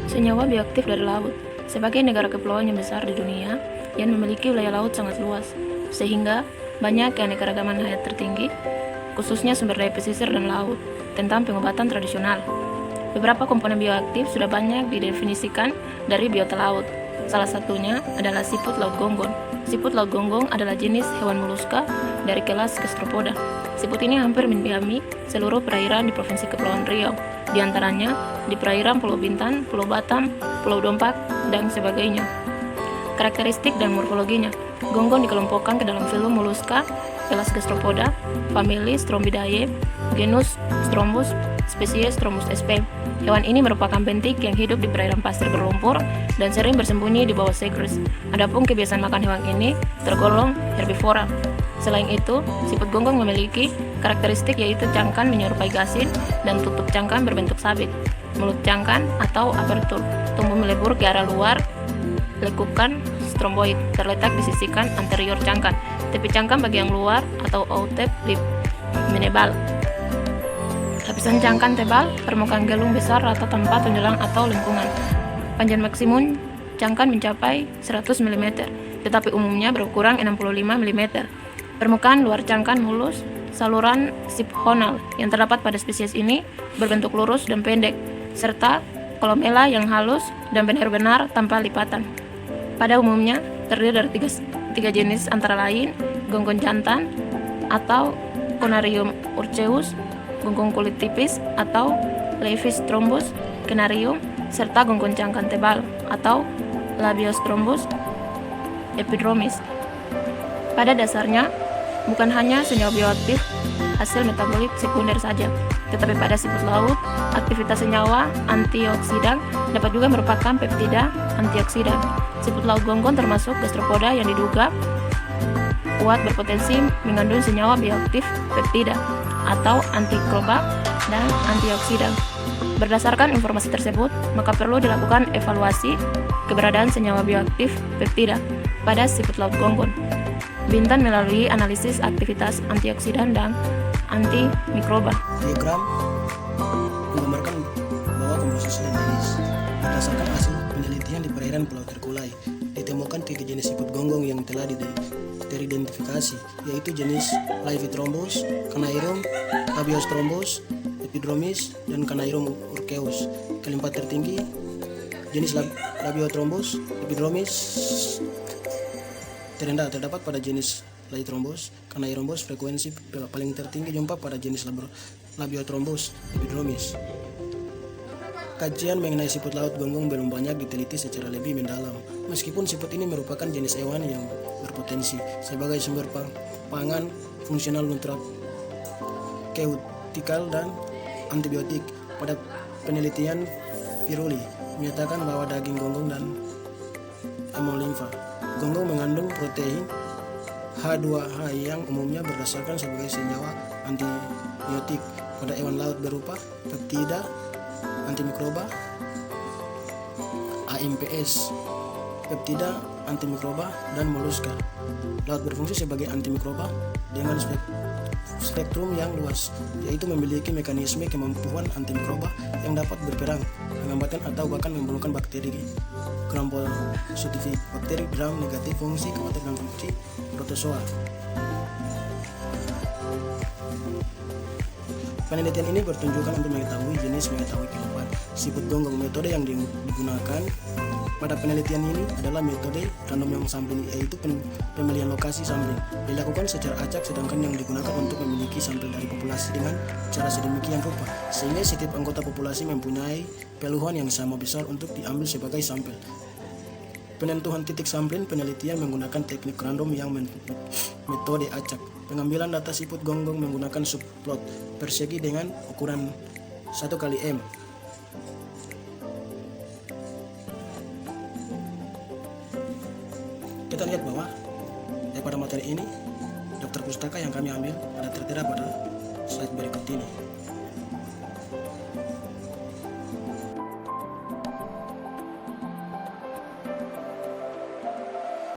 Senyawa bioaktif dari laut. Sebagai negara kepulauan yang besar di dunia yang memiliki wilayah laut sangat luas, sehingga banyak keanekaragaman hayat tertinggi, khususnya sumber daya pesisir dan laut, tentang pengobatan tradisional. Beberapa komponen bioaktif sudah banyak didefinisikan dari biota laut. Salah satunya adalah siput laut gonggong. Siput laut gonggong adalah jenis hewan moluska dari kelas Gastropoda. Siput ini hampir mendiami seluruh perairan di Provinsi Kepulauan Riau, di antaranya di perairan Pulau Bintan, Pulau Batam, Pulau Dompak, dan sebagainya. Karakteristik dan morfologinya. Gonggong dikelompokkan ke dalam filum Mollusca, kelas Gastropoda, famili Strombidae, genus Strombus, spesies Strombus sp. Hewan ini merupakan bentik yang hidup di perairan pasir berlumpur dan sering bersembunyi di bawah segrus. Adapun kebiasaan makan hewan ini tergolong herbivora. Selain itu, siput gonggong memiliki karakteristik yaitu cangkang menyerupai gasin dan tutup cangkang berbentuk sabit. Mulut cangkang atau apertur tumbuh melebur ke arah luar, lekukan stromboid terletak di sisi kan anterior cangkang. Tepi cangkang bagian luar atau outep lip menebal. Lapisan cangkang tebal, permukaan gelung besar rata tanpa tunjulang atau lengkungan. Panjang maksimum cangkang mencapai 100 mm, tetapi umumnya berukuran 65 mm. Permukaan luar cangkang mulus, saluran siphonal yang terdapat pada spesies ini berbentuk lurus dan pendek, serta kolomela yang halus dan benar-benar tanpa lipatan. Pada umumnya terdiri dari tiga jenis antara lain gonggong jantan atau Conarium urceus, gonggong kulit tipis atau Levis thrombus canarium, serta gonggong cangkang tebal atau Labiostrombus epidromis. Pada dasarnya, bukan hanya senyawa bioaktif hasil metabolit sekunder saja, tetapi pada siput laut, aktivitas senyawa antioksidan dapat juga merupakan peptida antioksidan. Siput laut gonggong termasuk gastropoda yang diduga kuat berpotensi mengandung senyawa bioaktif peptida atau antikroba dan antioksidan. Berdasarkan informasi tersebut, maka perlu dilakukan evaluasi keberadaan senyawa bioaktif peptida pada siput laut gonggong. Bintan melalui analisis aktivitas antioksidan dan antimikroba. Diagram menggambarkan bahwa komposisi dan jenis. Berdasarkan hasil penelitian di perairan Pulau Terkulai, ditemukan 3 jenis siput gonggong yang telah teridentifikasi, yaitu jenis Laevithrombus, Canarium, Labiostrombus, Epidromis, dan Canarium urceus. Keempat tertinggi jenis Labiothrombus, Epidromis. Terendah terdapat pada jenis Laethrombus, Canairombus. Frekuensi paling tertinggi jumpa pada jenis Labiothrombus, Epidromis. Kajian mengenai siput laut gonggong belum banyak diteliti secara lebih mendalam, meskipun siput ini merupakan jenis hewan yang berpotensi sebagai sumber pangan fungsional nutraceutikal dan antibiotik. Pada penelitian Viruli menyatakan bahwa daging gonggong dan hemolimfa gonggong mengandung protein H2H yang umumnya berdasarkan sebagai senyawa antibiotik pada hewan laut berupa peptida, antimikroba, AMPS, peptida, antimikroba, dan moluska. Laut berfungsi sebagai antimikroba dengan spektrum yang luas, yaitu memiliki mekanisme kemampuan antimikroba yang dapat berperang, mengambatkan atau bahkan membunuhkan bakteri gram positif, bakteri gram negatif, fungsi khawatir, dan fungsi protozoa. Penelitian ini bertujuan untuk mengetahui jenis, mengetahui kehidupan siput gonggong. Metode yang digunakan pada penelitian ini adalah metode random sampling, yaitu pemilihan lokasi sampling dilakukan secara acak, sedangkan yang digunakan untuk memiliki sampel dari populasi dengan cara sedemikian rupa sehingga setiap anggota populasi mempunyai peluang yang sama besar untuk diambil sebagai sampel. Penentuan titik sampling penelitian menggunakan teknik random yang metode acak. Pengambilan data siput gonggong menggunakan subplot persegi dengan ukuran 1 kali M. Kita lihat bahwa pada materi ini daftar pustaka yang kami ambil ada tertera pada slide berikut ini.